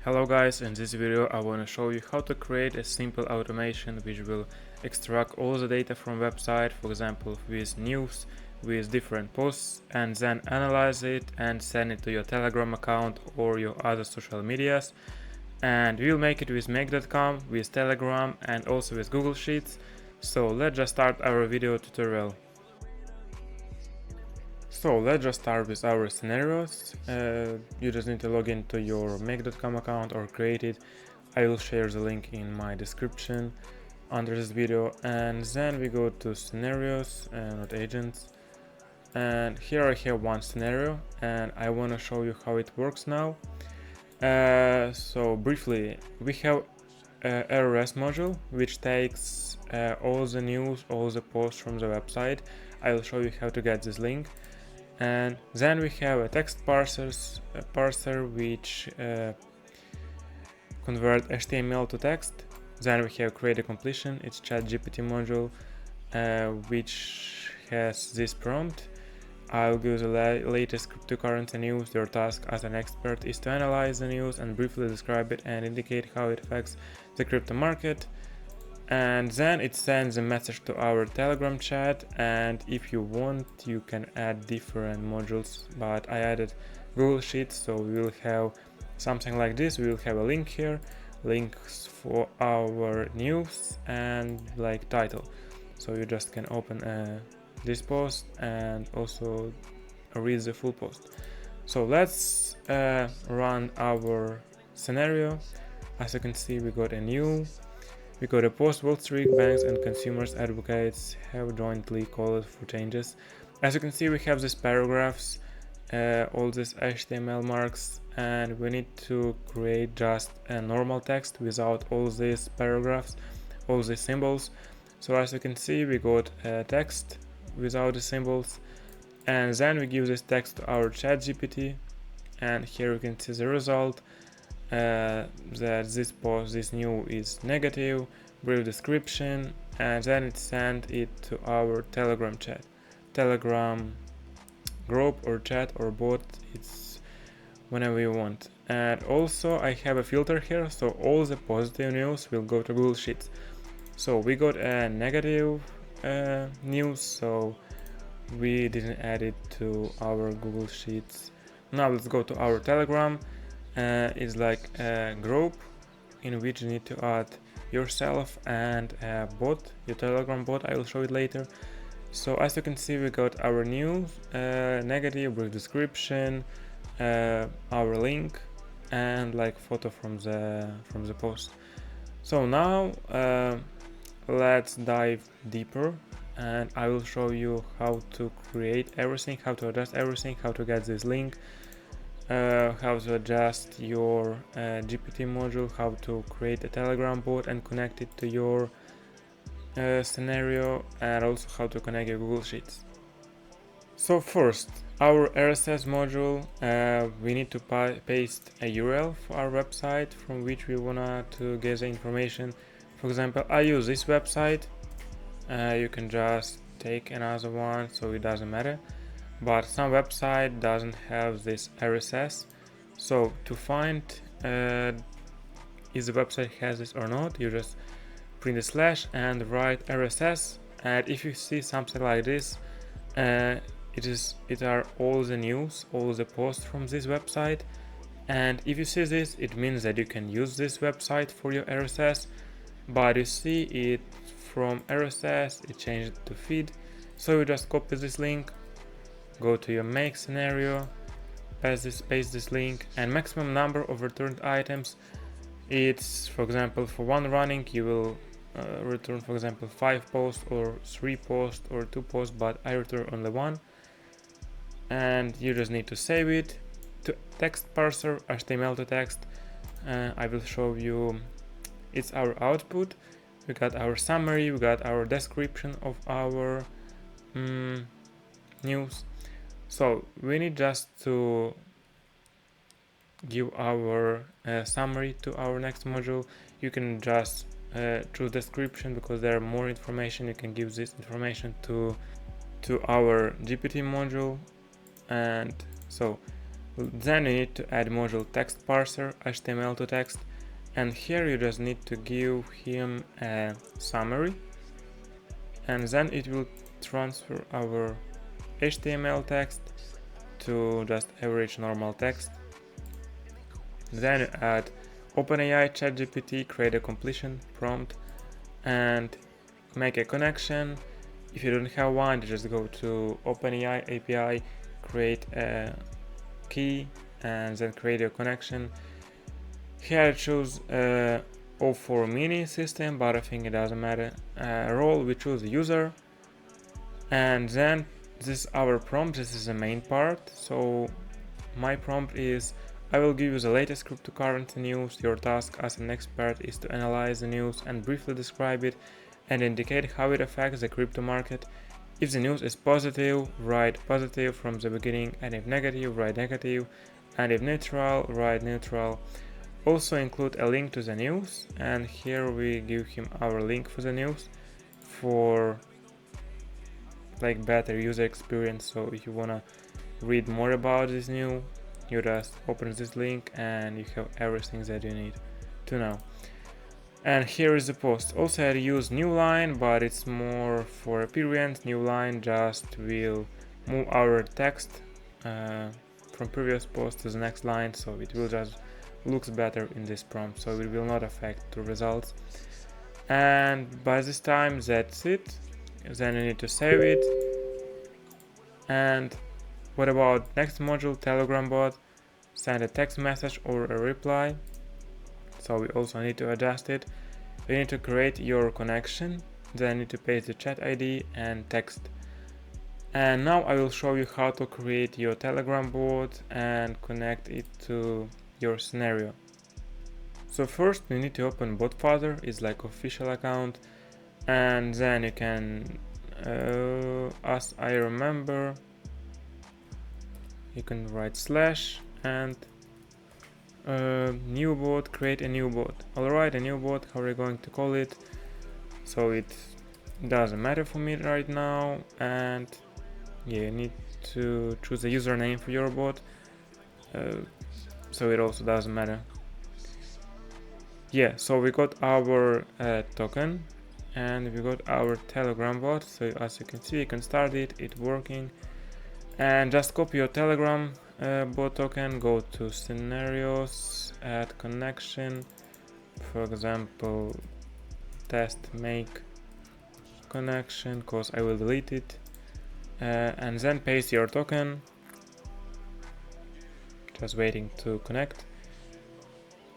Hello guys, in this video I want to show you how to create a simple automation which will extract all the data from website, for example with news, with different posts, and then analyze it and send it to your Telegram account or your other social medias. And we'll make it with make.com, with Telegram, and also with Google Sheets. So let's just start our video tutorial. So let's just start with our scenarios. You just need to log into your make.com account or create it. I will share the link in my description under this video, and then we go to scenarios and not agents. And here I have one scenario and I want to show you how it works now. So briefly, we have a RSS module which takes all the news, all the posts from the website. I will show you how to get this link. And then we have a text parser which convert HTML to text. Then we have create a completion, it's ChatGPT module which has this prompt. I'll give the latest cryptocurrency news. Your task as an expert is to analyze the news and briefly describe it and indicate how it affects the crypto market. And then it sends a message to our Telegram chat, and if you want you can add different modules, but I added Google Sheets, so we will have something like this. We will have a link here, links for our news and like title, so you just can open this post and also read the full post. So let's run our scenario. As you can see, we got a post. Wall Street banks and consumers advocates have jointly called for changes. As you can see, we have these paragraphs, all these HTML marks, and we need to create just a normal text without all these paragraphs, all these symbols. So as you can see, we got a text without the symbols, and then we give this text to our ChatGPT, and here you can see the result. That this new is negative, brief description, and then it sent it to our Telegram chat, Telegram group or chat or bot, it's whenever you want. And also I have a filter here, so all the positive news will go to Google Sheets. So we got a negative news, so we didn't add it to our Google Sheets. Now let's go to our Telegram. Is like a group in which you need to add yourself and a bot, your Telegram bot. I will show it later. So as you can see, we got our news, negative, brief description, our link, and like photo from the post. So now let's dive deeper, and I will show you how to create everything, how to adjust everything, how to get this link, how to adjust your GPT module, how to create a Telegram bot and connect it to your scenario, and also how to connect your Google Sheets. So first, our RSS module, we need to paste a URL for our website from which we wanna to get the information. For example, I use this website. You can just take another one, so it doesn't matter. But some website doesn't have this RSS, so to find if the website has this or not, you just print a slash and write RSS, and if you see something like this, it are all the news, all the posts from this website, and if you see this, it means that you can use this website for your RSS. But you see it from RSS, it changed to feed, so you just copy this link, go to your make scenario, paste this link, and maximum number of returned items, it's, for example, for one running you will return, for example, 5 posts or 3 posts or 2 posts, but I return only 1. And you just need to save it to text parser, HTML to text. I will show you, it's our output. We got our summary, we got our description of our news. So we need just to give our summary to our next module. You can just choose description because there are more information. You can give this information to our GPT module. And so Then you need to add module text parser, HTML to text, and here you just need to give him a summary, and then it will transfer our HTML text to just average normal text. Then you add OpenAI ChatGPT, create a completion prompt, and make a connection. If you don't have one, just go to OpenAI API, create a key, and then create a connection. Here I choose O4 mini system, but I think it doesn't matter. Role, we choose user, and then this is our prompt. This is the main part. So my prompt is, I will give you the latest cryptocurrency news. Your task as an expert is to analyze the news and briefly describe it and indicate how it affects the crypto market. If the news is positive, write positive from the beginning, and if negative, write negative, and if neutral, write neutral. Also include a link to the news, and here we give him our link for the news for like better user experience. So if you wanna read more about this news, you just open this link and you have everything that you need to know. And here is the post. Also I use new line, but it's more for appearance. New line just will move our text from previous post to the next line, so it will just looks better in this prompt, so it will not affect the results. And by this time that's it. Then you need to save it. And what about next module, Telegram bot? Send a text message or a reply. So we also need to adjust it. You need to create your connection. Then you need to paste the chat ID and text. And now I will show you how to create your Telegram bot and connect it to your scenario. So first you need to open Botfather, it's like official account, and then you can, as I remember, you can write slash and new bot, create a new bot. Alright, a new bot, how are we going to call it? So it doesn't matter for me right now, and yeah, you need to choose a username for your bot, so it also doesn't matter. Yeah, so we got our token and we got our Telegram bot. So as you can see, you can start it, it's working. And just copy your Telegram bot token, go to scenarios, add connection, for example, test make connection, cause I will delete it, and then paste your token. Just waiting to connect.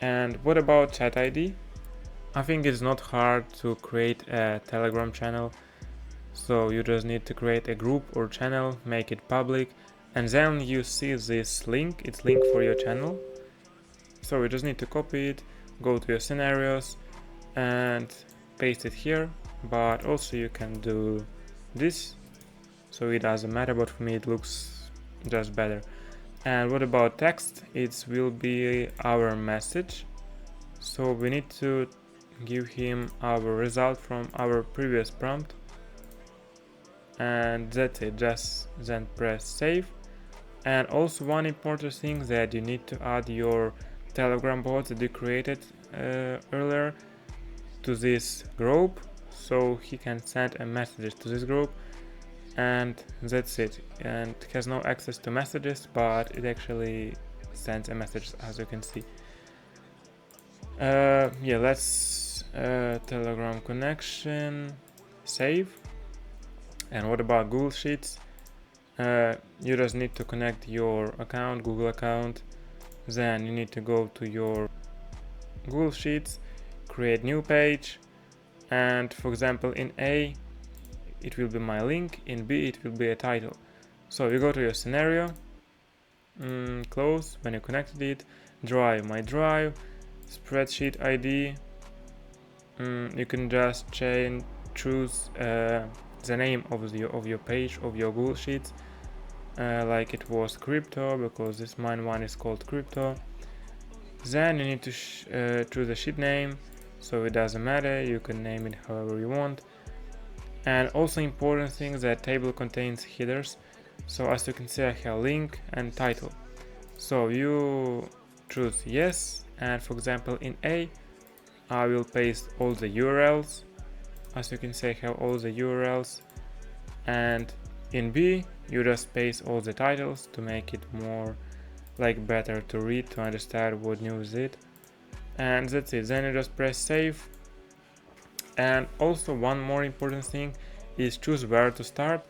And what about chat ID? I think it's not hard to create a Telegram channel. So you just need to create a group or channel, make it public, and then you see this link, it's link for your channel. So you just need to copy it, go to your scenarios and paste it here, but also you can do this, so it doesn't matter, but for me it looks just better. And what about text? It will be our message, so we need to give him our result from our previous prompt, and that's it. Just then press save. And also one important thing, that you need to add your Telegram bot that you created earlier to this group, so he can send a message to this group, and that's it. And it has no access to messages, but it actually sends a message, as you can see. Yeah, let's Telegram connection, save. And what about Google Sheets? You just need to connect your account, Google account, then you need to go to your Google Sheets, create new page, and for example in A it will be my link, in B it will be a title. So you go to your scenario, close when you connected it, drive, my drive, spreadsheet ID, you can just choose the name of your page, of your Google Sheets, like it was crypto, because this mine one is called crypto. Then you need to choose a sheet name, so it doesn't matter, you can name it however you want. And also important thing, that table contains headers, so as you can see I have link and title. So you choose yes, and for example in A I will paste all the URLs. As you can see, I have all the URLs, and in B you just paste all the titles to make it more like better to read, to understand what news is it, and that's it. Then you just press save. And also one more important thing is choose where to start,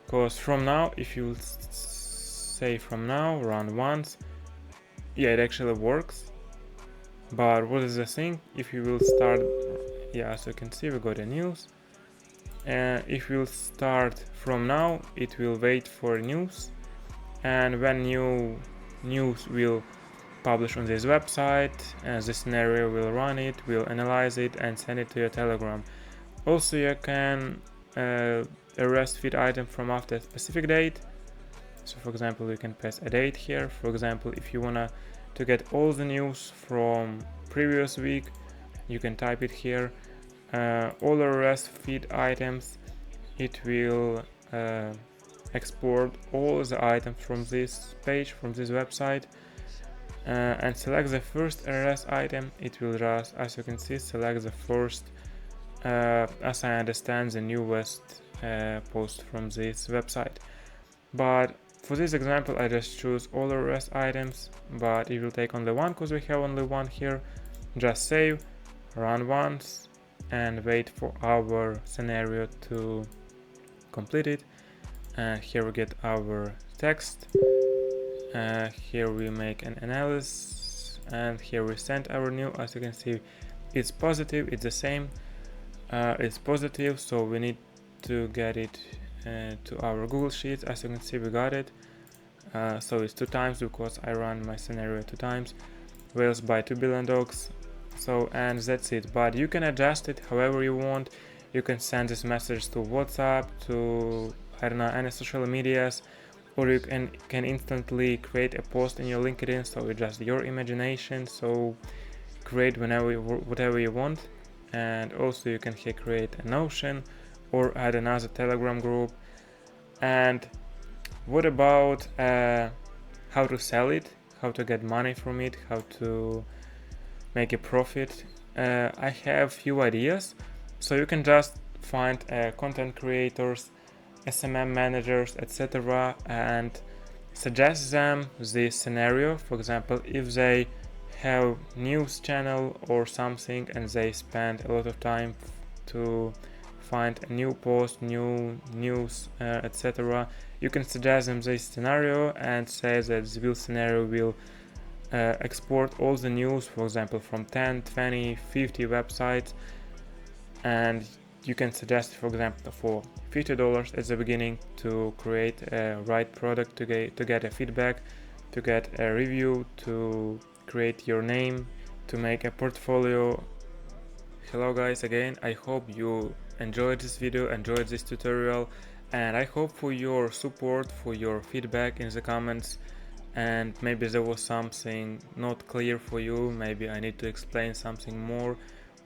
because from now, if you say from now run once, yeah, it actually works. But what is the thing, if you will start, yeah, as you can see we got a news, and if we'll start from now it will wait for news, and when new news will publish on this website, the scenario will run it, will analyze it and send it to your Telegram. Also you can arrest feed item from after a specific date. So for example you can pass a date here. For example, if you wanna to get all the news from previous week, you can type it here. All arrest feed items, it will export all the items from this page, from this website, and select the first RS item. It will just, as you can see, select the first, as I understand, the newest post from this website. But for this example I just choose all RS items, but it will take only one because we have only one here. Just save, run once, and wait for our scenario to complete it. And here we get our text, here we make an analysis, and here we send our new. As you can see, it's positive, it's the same, it's positive, so we need to get it to our Google Sheets. As you can see, we got it, so it's 2 times because I run my scenario 2 times. Whales buy 2 billion dogs. So, and that's it. But you can adjust it however you want. You can send this message to WhatsApp, to, I don't know, any social medias, or you can instantly create a post in your LinkedIn. So it's just your imagination, so create whatever you want. And also you can here create a Notion or add another Telegram group. And what about how to sell it, how to get money from it, how to make a profit? I have few ideas. So you can just find content creators, SMM managers, etc., and suggest them this scenario. For example, if they have news channel or something and they spend a lot of time to find a new post, new news, etc., you can suggest them this scenario and say that this scenario will export all the news, for example, from 10, 20, 50 websites, and you can suggest, for example, for $50 at the beginning to create a right product, to get a feedback, to get a review, to create your name, to make a portfolio. Hello guys, again, I hope you enjoyed this video, enjoyed this tutorial, and I hope for your support, for your feedback in the comments. And maybe there was something not clear for you, maybe I need to explain something more,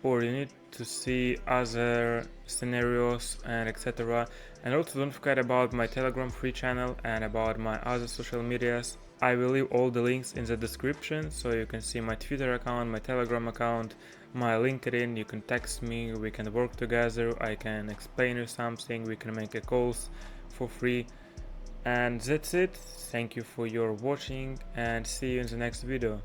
or you need to see other scenarios and etc. And also don't forget about my Telegram free channel and about my other social medias. I will leave all the links in the description, so you can see my Twitter account, my Telegram account, my LinkedIn. You can text me, we can work together, I can explain you something, we can make a calls for free. And that's it. Thank you for your watching and see you in the next video.